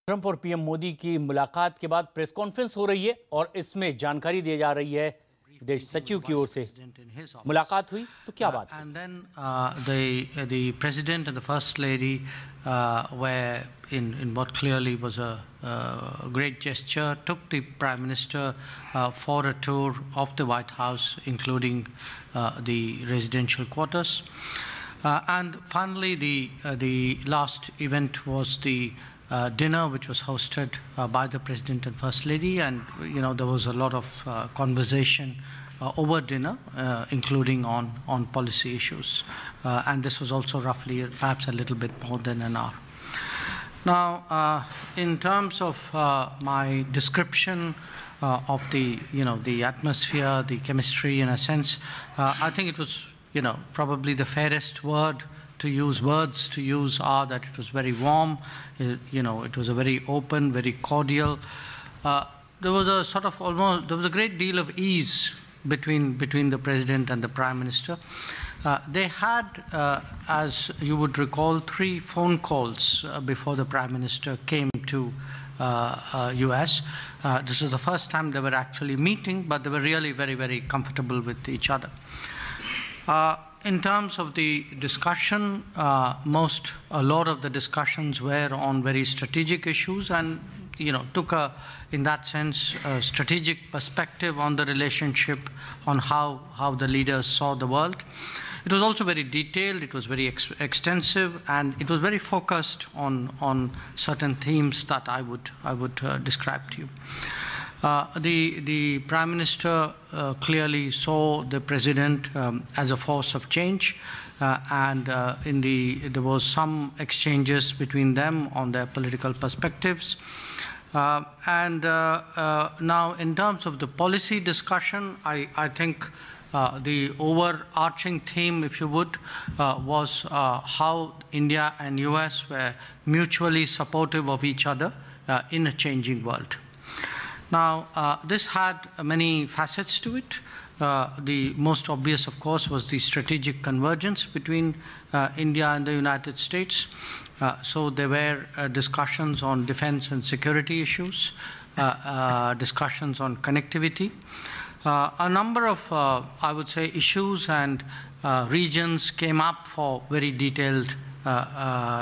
Trump और PM Modi की मुलाकात के बाद प्रेस कॉन्फ्रेंस हो रही है और इसमें जानकारी दी जा रही है विदेश सचिव की ओर से। मुलाकात हुई तो क्या बात हुई? And then the president and the first lady were in what clearly was a great gesture, took the prime minister for a tour of the White House, including the residential quarters. And finally, the last event was the dinner, which was hosted by the President and First Lady, and there was a lot of conversation over dinner, including on policy issues, and this was also roughly perhaps a little bit more than an hour. Now, in terms of my description of the atmosphere, the chemistry, in a sense, I think it was probably the fairest words to use are that it was very warm, it was a very open, very cordial. There was a sort of there was a great deal of ease between the president and the prime minister. They had, as you would recall, 3 phone calls before the prime minister came to US. This was the first time they were actually meeting, but they were really very, very comfortable with each other. In terms of the discussion, a lot of the discussions were on very strategic issues and took in that sense, a strategic perspective on the relationship, on how the leaders saw the world. It was also very detailed, it was very extensive, and it was very focused on certain themes that I would describe to you. The Prime Minister clearly saw the President as a force of change, and there was some exchanges between them on their political perspectives. Now, in terms of the policy discussion, I think the overarching theme, if you would, was how India and US were mutually supportive of each other in a changing world. Now, this had many facets to it. The most obvious, of course, was the strategic convergence between India and the United States. So there were discussions on defense and security issues, discussions on connectivity. A number of, I would say, issues and regions came up for very detailed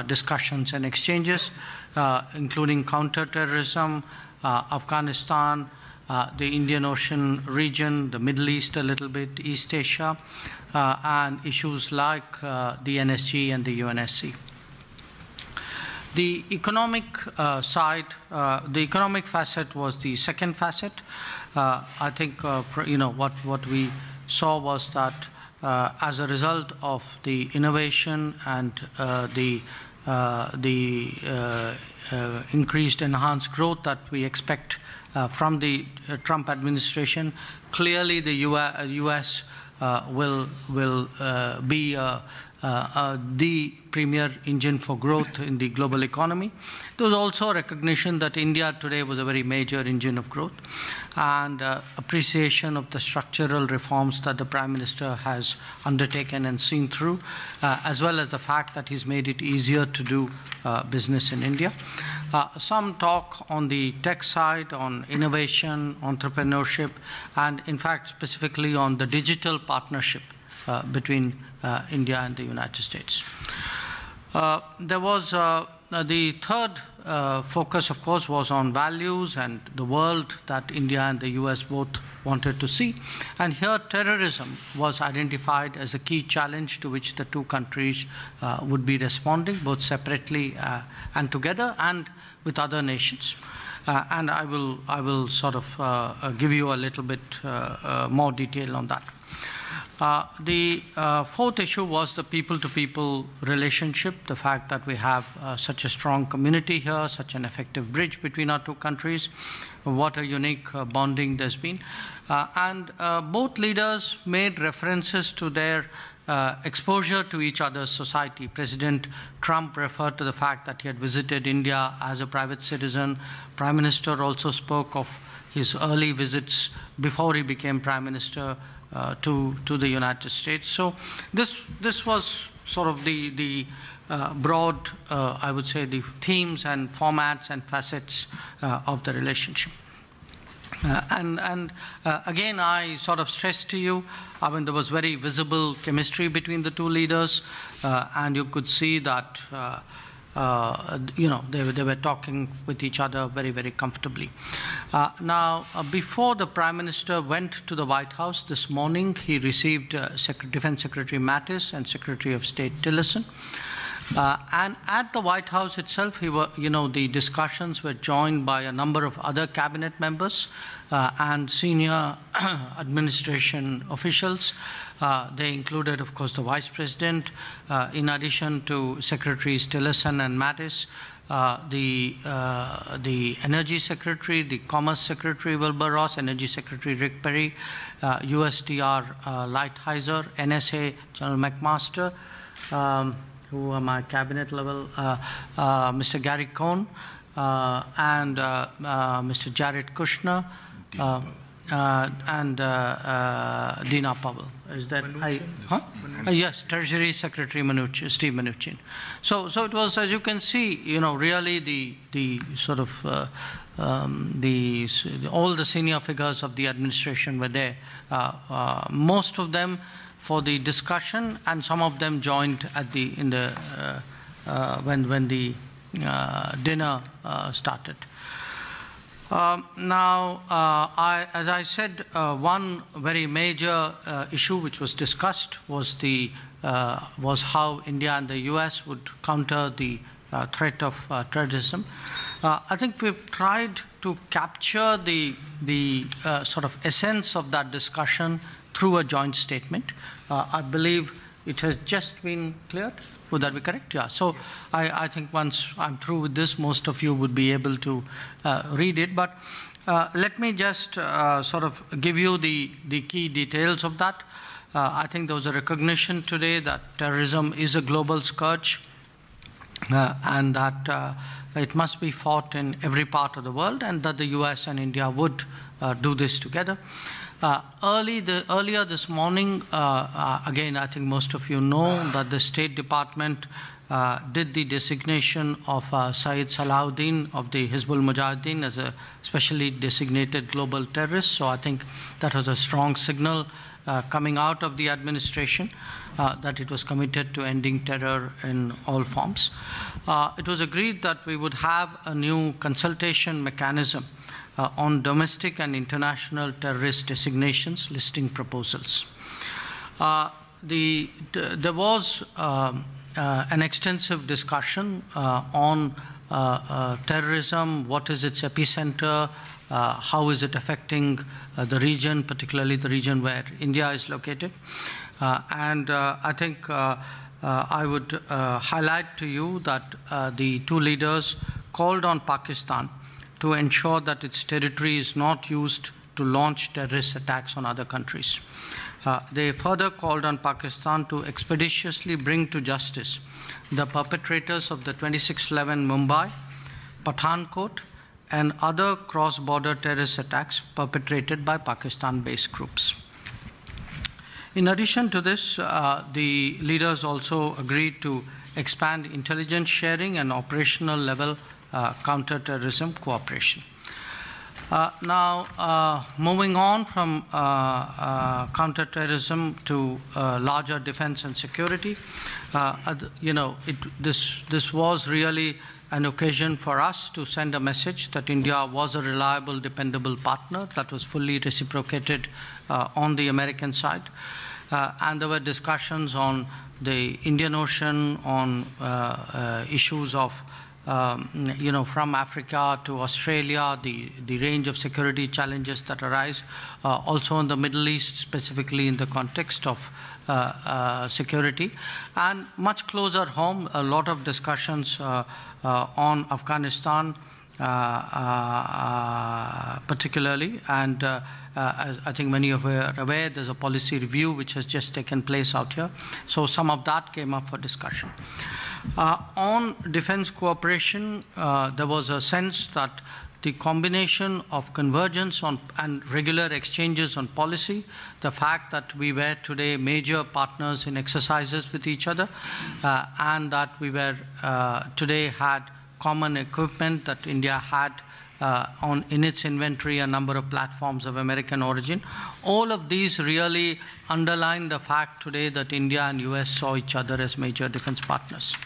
discussions and exchanges, including counterterrorism, Afghanistan, the Indian Ocean region, the Middle East a little bit, East Asia, and issues like the NSG and the UNSC. The economic side, the economic facet was the second facet. I think what we saw was that as a result of the innovation and the increased, enhanced growth that we expect from the Trump administration, clearly the US will be the premier engine for growth in the global economy. There was also a recognition that India today was a very major engine of growth, and appreciation of the structural reforms that the Prime Minister has undertaken and seen through, as well as the fact that he's made it easier to do business in India. Some talk on the tech side, on innovation, entrepreneurship, and in fact specifically on the digital partnership between India and the United States. There was the third focus, of course, was on values and the world that India and the US both wanted to see. And here terrorism was identified as a key challenge to which the two countries would be responding, both separately and together, and with other nations. And I will sort of give you a little bit more detail on that. The fourth issue was the people-to-people relationship, the fact that we have such a strong community here, such an effective bridge between our two countries, what a unique bonding there's been. And both leaders made references to their exposure to each other's society. President Trump referred to the fact that he had visited India as a private citizen. Prime Minister also spoke of his early visits before he became Prime Minister to the United States. So this was sort of the broad, I would say, the themes and formats and facets of the relationship. Again, I sort of stressed to you, I mean, there was very visible chemistry between the two leaders, and you could see that, they were talking with each other very, very comfortably. Now, before the Prime Minister went to the White House this morning, he received Defense Secretary Mattis and Secretary of State Tillerson. And at the White House itself, the discussions were joined by a number of other cabinet members and senior administration officials. They included, of course, the Vice President, in addition to Secretaries Tillerson and Mattis, the Energy Secretary, the Commerce Secretary Wilbur Ross, Energy Secretary Rick Perry, USTR Lighthizer, NSA General McMaster, who are my cabinet level, Mr. Gary Cohn, and Mr. Jared Kushner, and Dina Powell. Is that yes, Treasury Secretary Steve Mnuchin. So it was, as you can see, really the sort of all the senior figures of the administration were there. Most of them for the discussion, and some of them joined at when the dinner started. Now, as I said, one very major issue which was discussed was how India and the US would counter the threat of terrorism. I think we've tried to capture the sort of essence of that discussion through a joint statement. I believe it has just been cleared. Would that be correct? Yeah. So I think once I'm through with this, most of you would be able to read it. But let me just sort of give you the key details of that. I think there was a recognition today that terrorism is a global scourge and that it must be fought in every part of the world, and that the US and India would do this together. Earlier this morning, again, I think most of you know that the State Department did the designation of Saeed Salahuddin of the Hizbul Mujahideen as a specially designated global terrorist. So I think that was a strong signal coming out of the administration that it was committed to ending terror in all forms. It was agreed that we would have a new consultation mechanism on domestic and international terrorist designations listing proposals. There was an extensive discussion on terrorism, what is its epicenter, how is it affecting the region, particularly the region where India is located. And I think I would highlight to you that the two leaders called on Pakistan to ensure that its territory is not used to launch terrorist attacks on other countries. They further called on Pakistan to expeditiously bring to justice the perpetrators of the 26/11 Mumbai, Pathankot, and other cross-border terrorist attacks perpetrated by Pakistan-based groups. In addition to this, the leaders also agreed to expand intelligence sharing and operational level counter-terrorism cooperation. Now, moving on from counter-terrorism to larger defense and security, this was really an occasion for us to send a message that India was a reliable, dependable partner that was fully reciprocated on the American side. And there were discussions on the Indian Ocean, on issues of from Africa to Australia, the range of security challenges that arise, also in the Middle East, specifically in the context of security, and much closer home, a lot of discussions on Afghanistan, particularly, and I think many of you are aware there's a policy review which has just taken place out here, so some of that came up for discussion. On defense cooperation, there was a sense that the combination of convergence on and regular exchanges on policy, the fact that we were today major partners in exercises with each other, and that we were today had common equipment that India had in its inventory, a number of platforms of American origin. All of these really underline the fact today that India and US saw each other as major defense partners.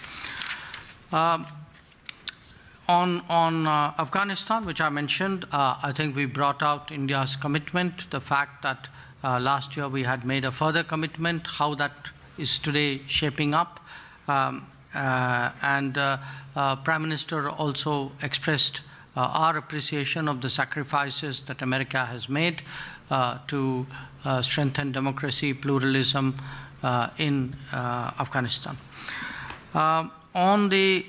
On Afghanistan, which I mentioned, I think we brought out India's commitment, the fact that last year we had made a further commitment, how that is today shaping up. Prime Minister also expressed our appreciation of the sacrifices that America has made to strengthen democracy, pluralism in Afghanistan. On the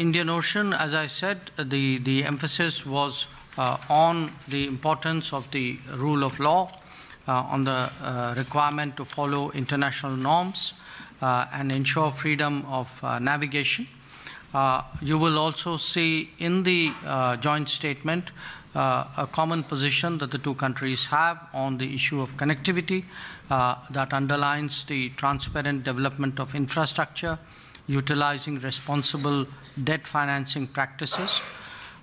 Indian Ocean, as I said, the emphasis was on the importance of the rule of law, on the requirement to follow international norms and ensure freedom of navigation. You will also see in the joint statement a common position that the two countries have on the issue of connectivity that underlines the transparent development of infrastructure, utilizing responsible debt financing practices,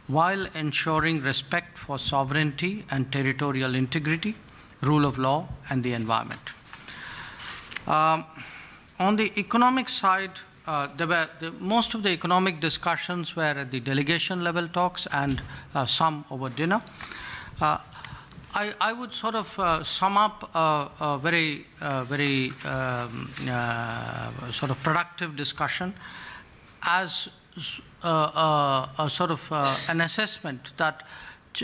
while ensuring respect for sovereignty and territorial integrity, rule of law, and the environment. On the economic side, most of the economic discussions were at the delegation level talks and some over dinner. I would sort of sum up a very sort of productive discussion as a sort of an assessment that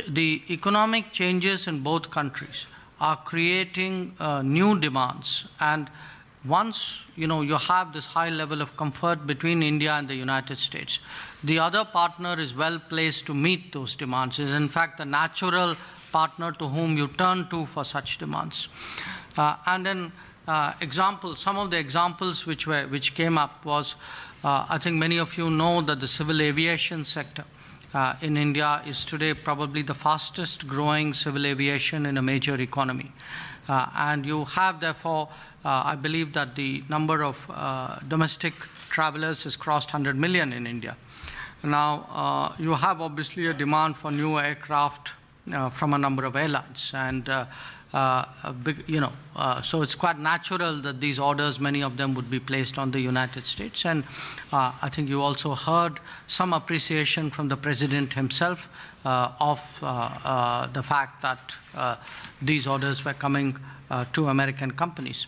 the economic changes in both countries are creating new demands, and once you have this high level of comfort between India and the United States, the other partner is well placed to meet those demands. It is in fact the natural partner to whom you turn to for such demands. And then some of the examples which came up was, I think many of you know that the civil aviation sector in India is today probably the fastest growing civil aviation in a major economy. And you have therefore, I believe that the number of domestic travelers has crossed 100 million in India. Now, you have obviously a demand for new aircraft from a number of airlines, and so it's quite natural that these orders, many of them would be placed on the United States. And I think you also heard some appreciation from the President himself of the fact that these orders were coming to American companies.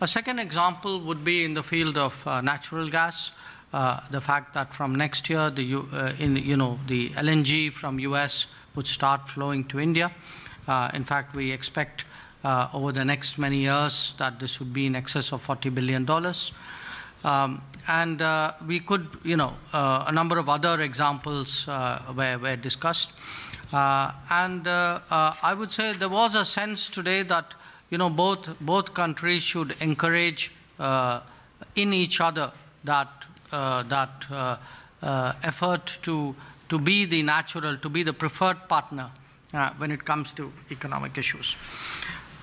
A second example would be in the field of natural gas. The fact that from next year, the LNG from US would start flowing to India. In fact, we expect over the next many years that this would be in excess of $40 billion. And we could, a number of other examples were discussed. And I would say there was a sense today that, both countries should encourage in each other that effort to be the natural, to be the preferred partner when it comes to economic issues.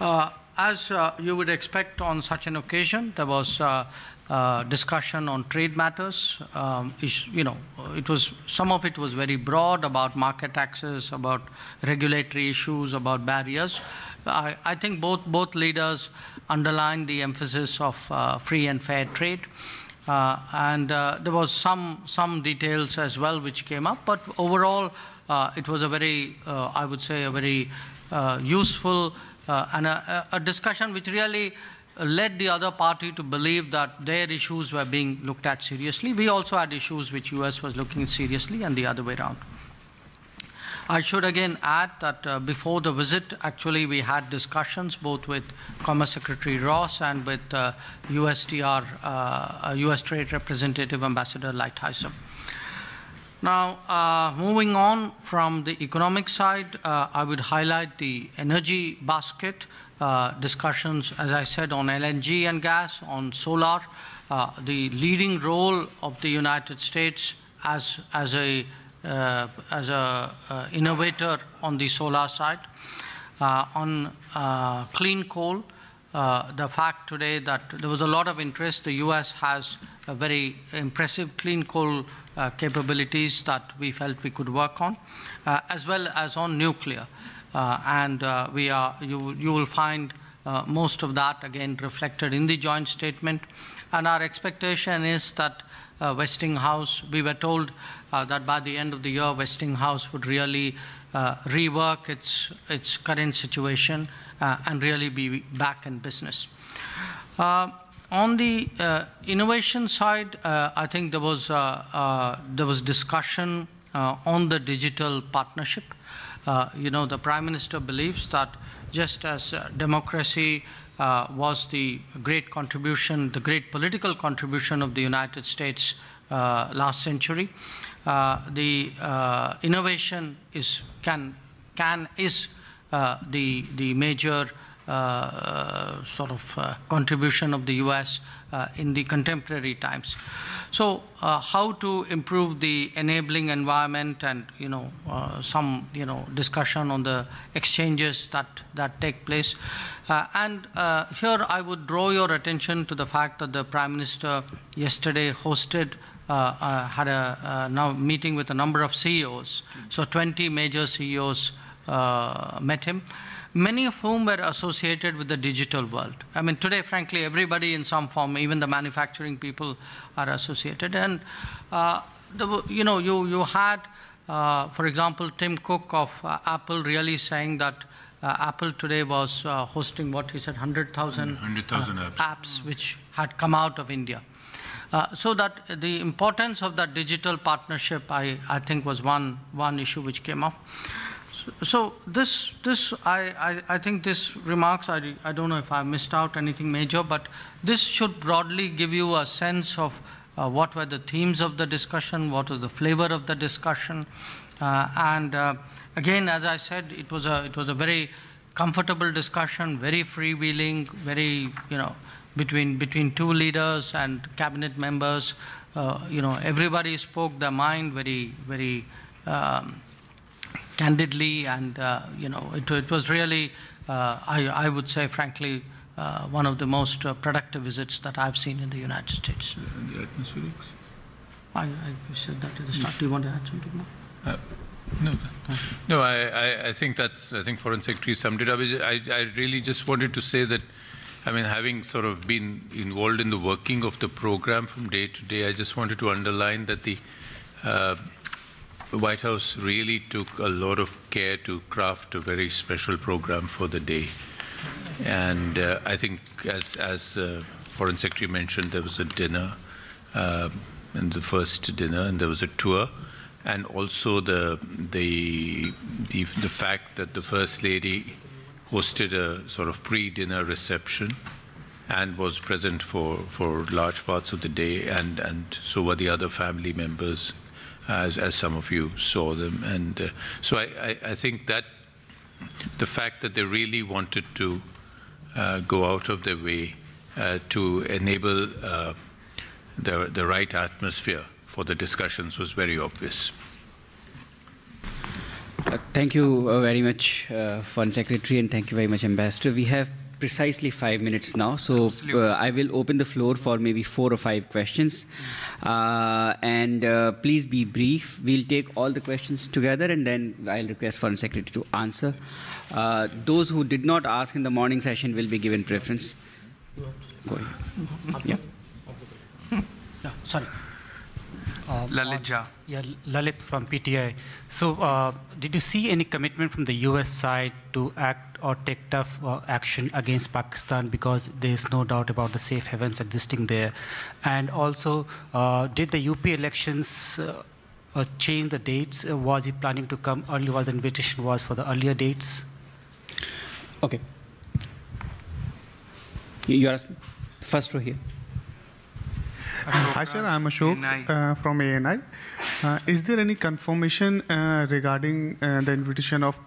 As you would expect on such an occasion, there was discussion on trade matters. Some of it was very broad about market access, about regulatory issues, about barriers. I think both leaders underlined the emphasis of free and fair trade. And there was some details as well which came up, but overall it was a very, I would say, a very useful and a discussion which really led the other party to believe that their issues were being looked at seriously. We also had issues which US was looking at seriously, and the other way around. I should again add that before the visit, actually, we had discussions both with Commerce Secretary Ross and with USTR, US Trade Representative Ambassador Lighthizer. Now, moving on from the economic side, I would highlight the energy basket discussions, as I said, on LNG and gas, on solar, the leading role of the United States as a innovator on the solar side. On clean coal, the fact today that there was a lot of interest. The US has a very impressive clean coal capabilities that we felt we could work on, as well as on nuclear. You will find most of that again reflected in the joint statement. And our expectation is that Westinghouse, we were told that by the end of the year, Westinghouse would really rework its current situation and really be back in business. On the innovation side, I think there was discussion on the digital partnership. The Prime Minister believes that just as democracy was the great contribution, the great political contribution of the United States last century, the innovation is the major contribution of the US in the contemporary times. So how to improve the enabling environment and some discussion on the exchanges that take place. Here I would draw your attention to the fact that the Prime Minister yesterday hosted had a meeting with a number of CEOs. So 20 major CEOs met him, many of whom were associated with the digital world. I mean, today, frankly, everybody in some form, even the manufacturing people, are associated. And you had, for example, Tim Cook of Apple really saying that Apple today was hosting what he said, 100,000 apps which had come out of India. So that the importance of that digital partnership, I think, was one issue which came up. So I think this remarks, I don't know if I missed out anything major, but this should broadly give you a sense of what were the themes of the discussion, what was the flavor of the discussion. Again, as I said, it was a very comfortable discussion, very freewheeling, very, between two leaders and cabinet members. Everybody spoke their mind very, very candidly, and it was really, I would say, frankly, one of the most productive visits that I've seen in the United States. And the atmospherics? I said that at the start. Do you want to add something more? No. I think Foreign Secretary summed it up. I really just wanted to say that, I mean, having sort of been involved in the working of the program from day to day, I just wanted to underline that the White House really took a lot of care to craft a very special program for the day. And I think, as Foreign Secretary mentioned, there was a dinner, and the first dinner, and there was a tour, and also the fact that the First Lady hosted a sort of pre-dinner reception and was present for large parts of the day, and so were the other family members, as some of you saw them. And so I think that the fact that they really wanted to go out of their way to enable the right atmosphere for the discussions was very obvious. Thank you very much, Foreign Secretary, and thank you very much, Ambassador. We have precisely 5 minutes now, so I will open the floor for maybe 4 or 5 questions. Please be brief. We'll take all the questions together, and then I'll request Foreign Secretary to answer. Those who did not ask in the morning session will be given preference. Go ahead. Yeah, sorry. Lalit Lalit from PTI. So did you see any commitment from the US side to act or take tough action against Pakistan, because there is no doubt about the safe havens existing there? And also, did the UP elections change the dates? Was he planning to come early, while the invitation was for the earlier dates? Okay. You are asking? First row here. Hi sir, I'm Ashok from ANI. Is there any confirmation regarding the invitation of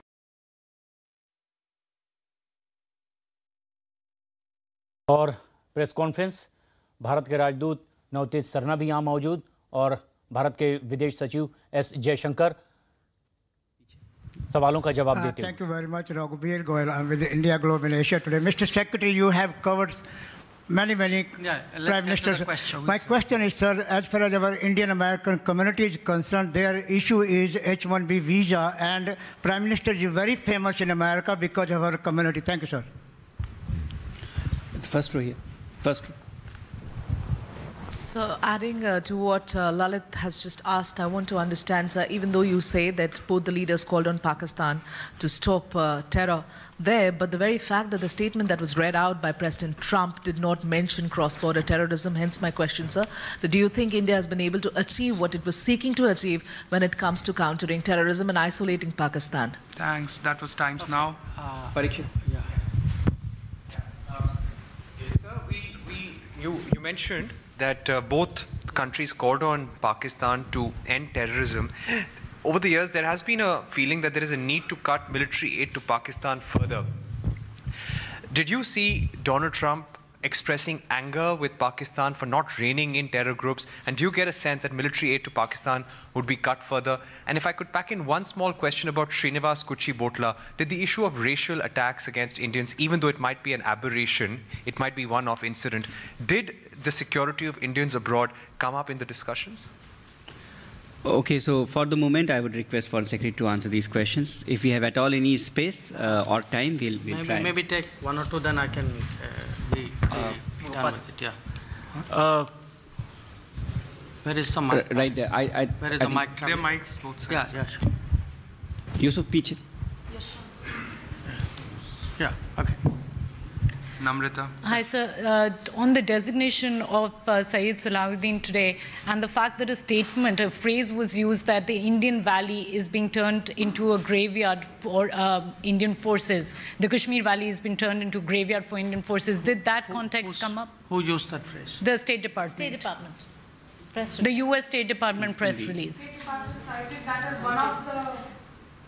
और press conference Bharat के राजदूत नवतेज सरना भी यहाँ मौजूद और भारत के विदेश सचिव एस जयशंकर सवालों का जवाब देते हैं। Thank you very much, Raghuveer Goyal. I'm with India Globe in Asia today. Mr. Secretary, you have covered many prime ministers. My question is, sir, as far as our Indian American community is concerned, their issue is H-1B visa, and Prime Minister is very famous in America because of our community. Thank you, sir. First row here. First row. So adding to what Lalit has just asked, I want to understand, sir, even though you say that both the leaders called on Pakistan to stop terror there, but the very fact that the statement that was read out by President Trump did not mention cross-border terrorism, hence my question, sir, that do you think India has been able to achieve what it was seeking to achieve when it comes to countering terrorism and isolating Pakistan? Thanks. That was Times Now. Parikshit. Yeah. Sir, you mentioned that both countries called on Pakistan to end terrorism. Over the years, there has been a feeling that there is a need to cut military aid to Pakistan further. Did you see Donald Trump expressing anger with Pakistan for not reining in terror groups? And do you get a sense that military aid to Pakistan would be cut further? And if I could pack in one small question about Srinivas Kuchibhotla, did the issue of racial attacks against Indians, even though it might be an aberration, it might be one-off incident, did the security of Indians abroad come up in the discussions? Okay, so for the moment, I would request Foreign Secretary to answer these questions. If we have at all any space or time, we'll try. Maybe take one or two, then I can be done with it. Yeah. Where is the mic? Right there. Where is the mic? There are mics both sides. Yeah, sure. Yusuf, Piche. Yes, Yeah, okay. Namrata. Hi, sir. On the designation of Syed Salahuddin today and the fact that a phrase was used that the Indian Valley is being turned into a graveyard for Indian forces. The Kashmir Valley has been turned into a graveyard for Indian forces. Did that context come up? Who used that phrase? The State Department. State Department. Press The U.S. State Department press release. State Department cited that as one of the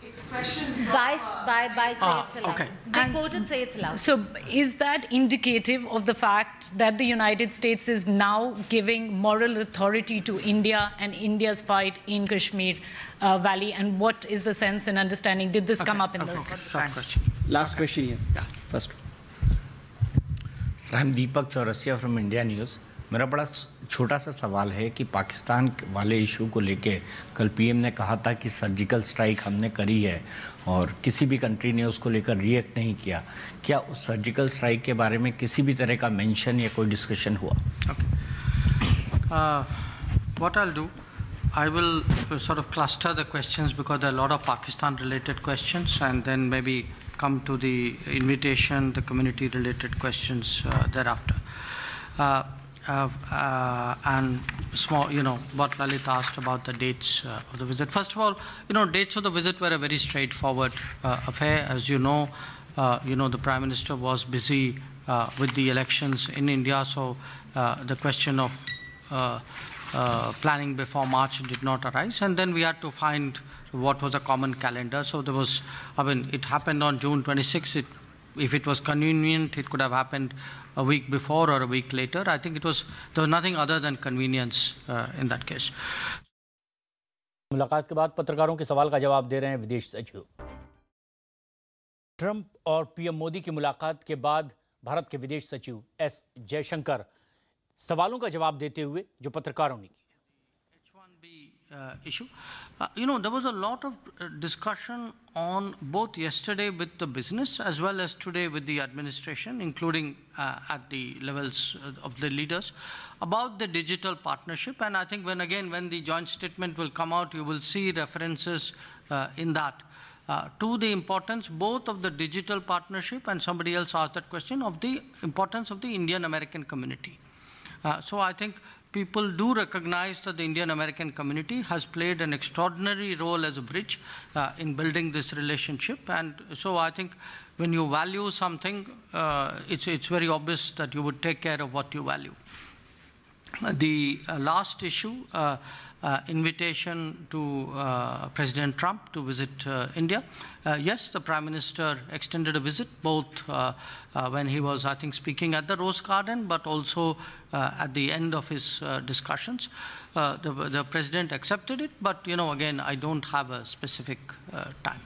expressions by Syed Salahuddin. Okay. They quoted Syed Salahuddin. So is that indicative of the fact that the United States is now giving moral authority to India and India's fight in Kashmir Valley? And what is the sense and understanding? Did this come up in the question? Last question here. Yeah. First. Sir, I'm Deepak Chaurasia from India News. मेरा बड़ा छोटा सा सवाल है कि पाकिस्तान वाले issue को लेके कल पीएम ने कहा था कि सर्जिकल स्ट्राइक हमने करी है और किसी भी कंट्री ने उसको लेकर रिएक्ट नहीं किया. क्या उस सर्जिकल स्ट्राइक के बारे में किसी भी तरह का मेंशन या कोई डिस्कशन हुआ? What I'll do, I will sort of cluster the questions because there are a lot of Pakistan-related questions, and then maybe come to the invitation, the community-related questions thereafter. And small, what Lalit asked about the dates of the visit. First of all, dates of the visit were a very straightforward affair. As you know, the Prime Minister was busy with the elections in India, so the question of planning before March did not arise. And then we had to find what was a common calendar. So there was, it happened on June 26th. If it was convenient, it could have happened a week before or a week later. I think there was nothing other than convenience in that case. मुलाकात के बाद पत्रकारों के सवाल का जवाब दे रहे हैं विदेश सचिव। ट्रंप और पीएम मोदी की मुलाकात के बाद भारत के विदेश सचिव एस जयशंकर सवालों का जवाब देते हुए जो पत्रकारों ने किया। Issue. There was a lot of discussion on both yesterday with the business as well as today with the administration, including at the levels of the leaders, about the digital partnership. And I think when the joint statement will come out, you will see references in that to the importance both of the digital partnership, and somebody else asked that question, of the importance of the Indian-American community. So I think people do recognize that the Indian-American community has played an extraordinary role as a bridge in building this relationship. And so I think when you value something, it's very obvious that you would take care of what you value. The last issue invitation to President Trump to visit India. Yes, the Prime Minister extended a visit, both when he was, I think, speaking at the Rose Garden, but also at the end of his discussions. The President accepted it, but, again, I don't have a specific time.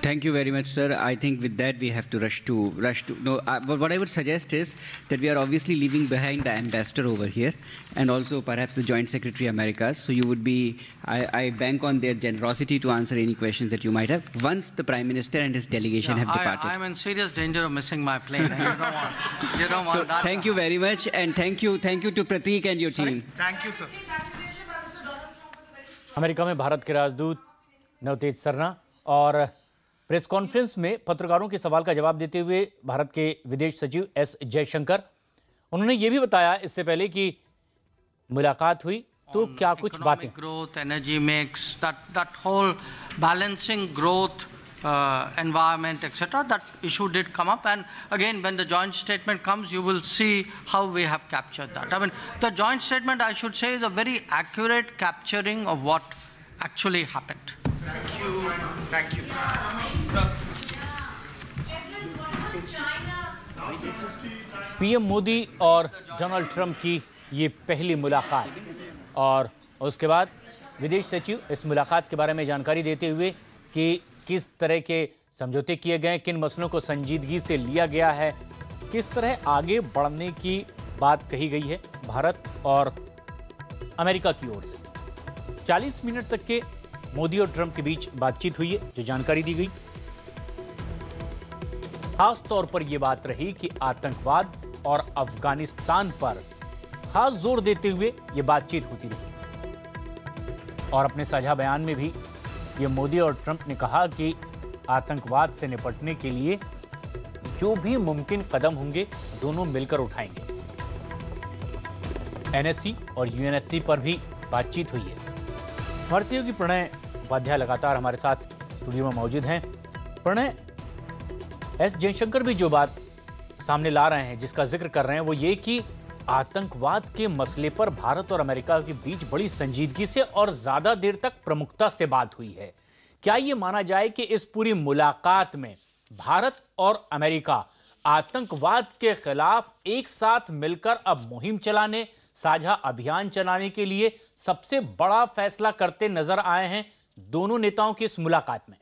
Thank you very much, sir. I think with that we have to rush to. No, what I would suggest is that we are obviously leaving behind the ambassador over here, and also perhaps the Joint Secretary Americas. So you would be. I bank on their generosity to answer any questions that you might have once the Prime Minister and his delegation have departed. I'm in serious danger of missing my plane. You don't want that. Thank you very much, and thank you to Prateek and your team. Thank you, sir. America में भारत के राजदूत नवतेज सरना और press conference में पत्रकारों के सवाल का जवाब देते हुए भारत के विदेश सचिव एस जयशंकर, उन्होंने ये भी बताया इससे पहले कि मुलाकात हुई तो क्या कुछ बातें, growth, energy mix, that whole balancing growth, environment, etc. That issue did come up, and again, when the joint statement comes, you will see how we have captured that. I mean, the joint statement, I should say, is a very accurate capturing of what actually happened. Thank you. Thank you. PM Modi और Donald Trump की ये पहली मुलाकात, और उसके बाद विदेश सचिव इस मुलाकात के बारे में जानकारी देते हुए कि किस तरह के समझौते किए गए, किन मसलों को संजीदगी से लिया गया है, किस तरह आगे बढ़ने की बात कही गई है भारत और अमेरिका की ओर से। 40 मिनट तक के मोदी और ट्रंप के बीच बातचीत हुई है, जो जानकारी दी गई। खास तौर पर यह बात रही कि आतंकवाद और अफगानिस्तान पर खास जोर देते हुए यह बातचीत होती रही। और अपने साझा बयान में भी ये मोदी और ट्रंप ने कहा कि आतंकवाद से निपटने के लिए जो भी मुमकिन कदम होंगे दोनों मिलकर उठाएंगे। एनएससी और यूएनएससी पर भी बातचीत हुई है। हमारे सहयोगी प्रणय उपाध्याय लगातार हमारे साथ स्टूडियो में मौजूद हैं। प्रणय, एस जयशंकर भी जो बात सामने ला रहे हैं, जिसका जिक्र कर रहे हैं, वो ये कि आतंकवाद के मसले पर भारत और अमेरिका के बीच बड़ी संजीदगी से और ज्यादा देर तक प्रमुखता से बात हुई है। क्या ये माना जाए कि इस पूरी मुलाकात में भारत और अमेरिका आतंकवाद के खिलाफ एक साथ मिलकर अब मुहिम चलाने, साझा अभियान चलाने के लिए सबसे बड़ा फैसला करते नजर आए हैं दोनों नेताओं की इस मुलाकात में?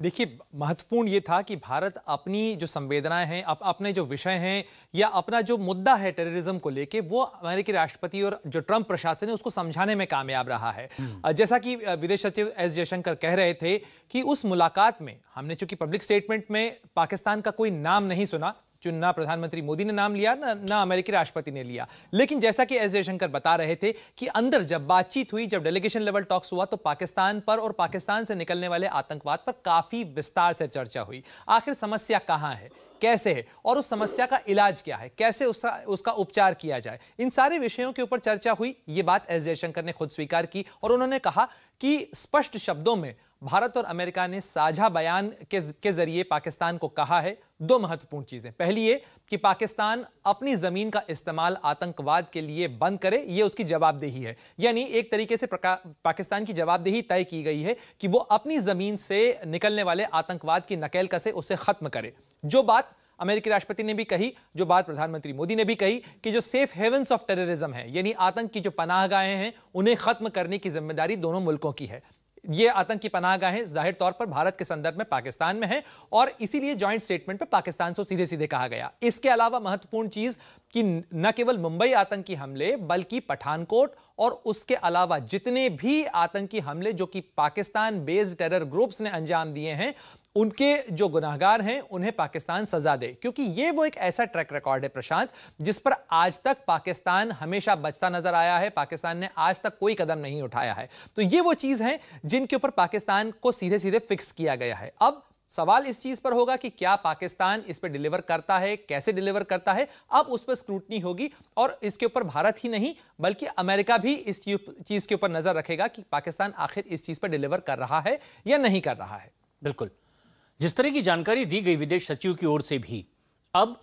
देखिए, महत्वपूर्ण ये था कि भारत अपनी जो संवेदनाएं हैं, अपने जो विषय हैं या अपना जो मुद्दा है टेररिज्म को लेके, वो अमेरिकी राष्ट्रपति और जो ट्रंप प्रशासन है उसको समझाने में कामयाब रहा है। जैसा कि विदेश सचिव एस जयशंकर कह रहे थे कि उस मुलाकात में हमने चूंकि पब्लिक स्टेटमेंट में पाकिस्तान का कोई नाम नहीं सुना, जो ना प्रधानमंत्री मोदी ने नाम लिया ना अमेरिकी राष्ट्रपति ने लिया, लेकिन जैसा कि एस जयशंकर बता रहे थे कि अंदर जब बातचीत हुई, जब डेलीगेशन लेवल टॉक्स हुआ, तो पाकिस्तान पर और पाकिस्तान से निकलने वाले आतंकवाद पर काफी विस्तार से चर्चा हुई। आखिर समस्या कहां है, कैसे है और उस समस्या का इलाज क्या है, कैसे उसका उपचार किया जाए, इन सारे विषयों के ऊपर चर्चा हुई। ये बात एस जयशंकर ने खुद स्वीकार की और उन्होंने कहा कि स्पष्ट शब्दों में भारत और अमेरिका ने साझा बयान के जरिए पाकिस्तान को कहा है दो महत्वपूर्ण चीजें। पहली ये कि पाकिस्तान अपनी जमीन का इस्तेमाल आतंकवाद के लिए बंद करे, ये उसकी जवाबदेही है। यानी एक तरीके से पाकिस्तान की जवाबदेही तय की गई है कि वो अपनी जमीन से निकलने वाले आतंकवाद की नकेल कसे, उसे खत्म करे। जो बात अमेरिकी राष्ट्रपति ने भी कही, जो बात प्रधानमंत्री मोदी ने भी कही कि जो सेफ हेवंस ऑफ टेररिज्म है, यानी आतंक की जो पनाहगाहें हैं, उन्हें खत्म करने की जिम्मेदारी दोनों मुल्कों की है। ये आतंकी पनाहगाहें जाहिर तौर पर भारत के संदर्भ में पाकिस्तान में है और इसीलिए जॉइंट स्टेटमेंट पे पाकिस्तान से सीधे सीधे कहा गया। इसके अलावा महत्वपूर्ण चीज कि न केवल मुंबई आतंकी हमले, बल्कि पठानकोट और उसके अलावा जितने भी आतंकी हमले जो कि पाकिस्तान बेस्ड टेरर ग्रुप्स ने अंजाम दिए हैं, उनके जो गुनाहगार हैं उन्हें पाकिस्तान सजा दे, क्योंकि ये वो एक ऐसा ट्रैक रिकॉर्ड है प्रशांत, जिस पर आज तक पाकिस्तान हमेशा बचता नजर आया है। पाकिस्तान ने आज तक कोई कदम नहीं उठाया है। तो ये वो चीज है जिनके ऊपर पाकिस्तान को सीधे सीधे फिक्स किया गया है। अब सवाल इस चीज पर होगा कि क्या पाकिस्तान इस पर डिलीवर करता है, कैसे डिलीवर करता है। अब उस पर स्क्रूटनी होगी और इसके ऊपर भारत ही नहीं बल्कि अमेरिका भी इस चीज के ऊपर नजर रखेगा कि पाकिस्तान आखिर इस चीज पर डिलीवर कर रहा है या नहीं कर रहा है। बिल्कुल, जिस तरह की जानकारी दी गई विदेश सचिव की ओर से भी, अब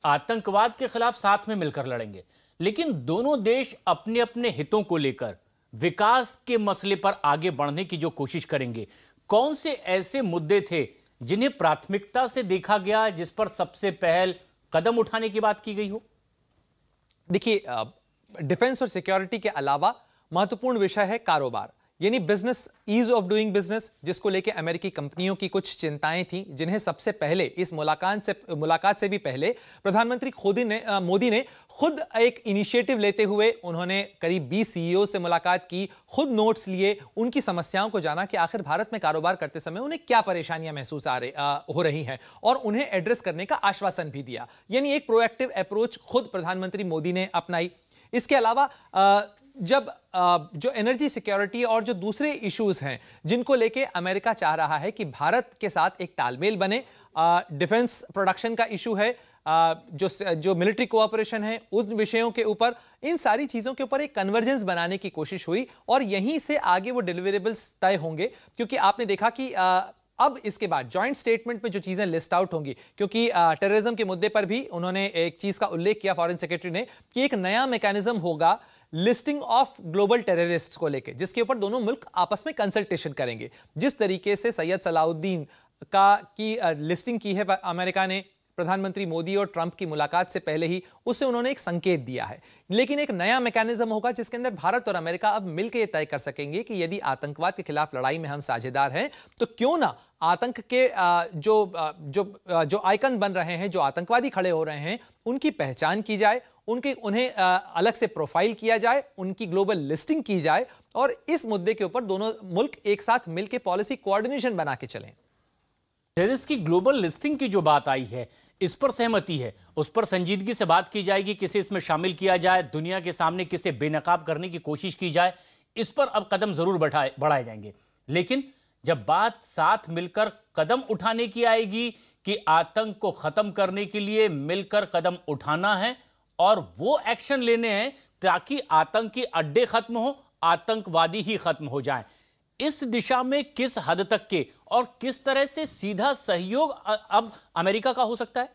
आतंकवाद के खिलाफ साथ में मिलकर लड़ेंगे, लेकिन दोनों देश अपने अपने हितों को लेकर विकास के मसले पर आगे बढ़ने की जो कोशिश करेंगे, कौन से ऐसे मुद्दे थे जिन्हें प्राथमिकता से देखा गया, जिस पर सबसे पहल कदम उठाने की बात की गई हो? देखिए, डिफेंस और सिक्योरिटी के अलावा महत्वपूर्ण विषय है कारोबार, यानी business, ease of doing business, जिसको लेके अमेरिकी कंपनियों की कुछ चिंताएं थी, जिन्हें सबसे पहले इस मुलाकात से भी पहले प्रधानमंत्री मोदी ने खुद एक इनिशिएटिव लेते हुए उन्होंने करीब 20 सीईओ से मुलाकात की, खुद नोट्स लिए, उनकी समस्याओं को जाना कि आखिर भारत में कारोबार करते समय उन्हें क्या परेशानियां महसूस हो रही हैं, और उन्हें एड्रेस करने का आश्वासन भी दिया। यानी एक प्रोएक्टिव अप्रोच खुद प्रधानमंत्री मोदी ने अपनाई। इसके अलावा जब जो एनर्जी सिक्योरिटी और जो दूसरे इश्यूज हैं जिनको लेके अमेरिका चाह रहा है कि भारत के साथ एक तालमेल बने, डिफेंस प्रोडक्शन का इशू है, जो मिलिट्री कोऑपरेशन है, उन विषयों के ऊपर, इन सारी चीजों के ऊपर एक कन्वर्जेंस बनाने की कोशिश हुई और यहीं से आगे वो डिलीवरेबल्स तय होंगे। क्योंकि आपने देखा कि अब इसके बाद जॉइंट स्टेटमेंट में जो चीजें लिस्ट आउट होंगी, क्योंकि टेररिज्म के मुद्दे पर भी उन्होंने एक चीज का उल्लेख किया फॉरेन सेक्रेटरी ने कि एक नया मैकेनिज्म होगा लिस्टिंग ऑफ ग्लोबल टेररिस्ट्स को लेके, जिसके ऊपर दोनों मुल्क आपस में कंसल्टेशन करेंगे। जिस तरीके से सैयद सलाउद्दीन की लिस्टिंग की है अमेरिका ने प्रधानमंत्री मोदी और ट्रंप की मुलाकात से पहले ही, उससे उन्होंने एक संकेत दिया है। लेकिन एक नया मैकेनिज्म होगा जिसके अंदर भारत और अमेरिका अब मिलकर यह तय कर सकेंगे कि यदि आतंकवाद के खिलाफ लड़ाई में हम साझेदार हैं तो क्यों ना आतंक के जो आइकन बन रहे हैं, जो आतंकवादी खड़े हो रहे हैं, उनकी पहचान की जाए, उन्हें अलग से प्रोफाइल किया जाए, उनकी ग्लोबल लिस्टिंग की जाए और इस मुद्दे के ऊपर दोनों मुल्क एक साथ मिलकर पॉलिसी कोऑर्डिनेशन बना के चलें। टेररिस्ट की ग्लोबल लिस्टिंग की जो बात आई है, इस पर सहमति है, उस पर संजीदगी से बात की जाएगी, किसे इसमें शामिल किया जाए, दुनिया के सामने किसे बेनकाब करने की कोशिश की जाए, इस पर अब कदम जरूर बढ़ाए जाएंगे। लेकिन जब बात साथ मिलकर कदम उठाने की आएगी कि आतंक को खत्म करने के लिए मिलकर कदम उठाना है और वो एक्शन लेने हैं ताकि आतंकी अड्डे खत्म हो, आतंकवादी ही खत्म हो जाएं, इस दिशा में किस हद तक के और किस तरह से सीधा सहयोग अब अमेरिका का हो सकता है?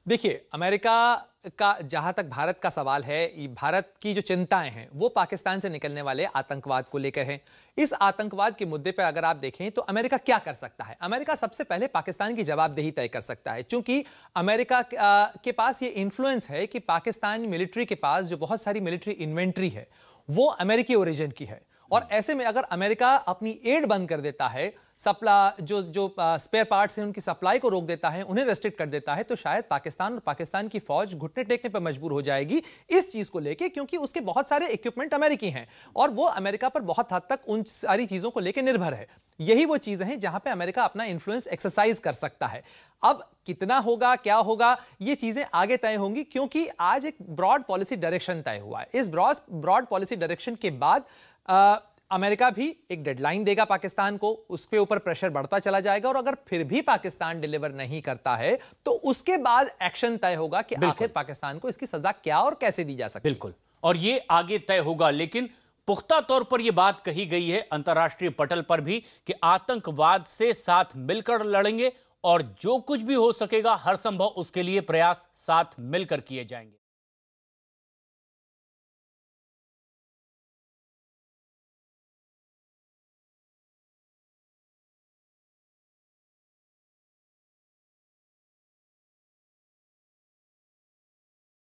देखिए, अमेरिका का जहां तक भारत का सवाल है, भारत की जो चिंताएं हैं वो पाकिस्तान से निकलने वाले आतंकवाद को लेकर है। इस आतंकवाद के मुद्दे पर अगर आप देखें तो अमेरिका क्या कर सकता है? अमेरिका सबसे पहले पाकिस्तान की जवाबदेही तय कर सकता है, क्योंकि अमेरिका के पास ये इन्फ्लुएंस है कि पाकिस्तान मिलिट्री के पास जो बहुत सारी मिलिट्री इन्वेंट्री है वो अमेरिकी ओरिजिन की है। और ऐसे में अगर अमेरिका अपनी एड बंद कर देता है, जो स्पेयर पार्ट्स हैं उनकी सप्लाई को रोक देता है, उन्हें रेस्ट्रिक्ट कर देता है, तो शायद पाकिस्तान और पाकिस्तान की फौज घुटने टेकने पर मजबूर हो जाएगी इस चीज को लेके, क्योंकि उसके बहुत सारे इक्विपमेंट अमेरिकी हैं और वो अमेरिका पर बहुत हद तक उन सारी चीजों को लेकर निर्भर है। यही वो चीजें हैं जहां पे अमेरिका अपना इन्फ्लुएंस एक्सरसाइज कर सकता है। अब कितना होगा, क्या होगा, ये चीजें आगे तय होंगी, क्योंकि आज एक ब्रॉड पॉलिसी डायरेक्शन तय हुआ है। इस ब्रॉड पॉलिसी डायरेक्शन के बाद अमेरिका भी एक डेडलाइन देगा पाकिस्तान को, उसके ऊपर प्रेशर बढ़ता चला जाएगा और अगर फिर भी पाकिस्तान डिलीवर नहीं करता है तो उसके बाद एक्शन तय होगा कि आखिर पाकिस्तान को इसकी सजा क्या और कैसे दी जा सकती है। बिल्कुल, और ये आगे तय होगा। लेकिन पुख्ता तौर पर यह बात कही गई है अंतर्राष्ट्रीय पटल पर भी कि आतंकवाद से साथ मिलकर लड़ेंगे और जो कुछ भी हो सकेगा हर संभव उसके लिए प्रयास साथ मिलकर किए जाएंगे।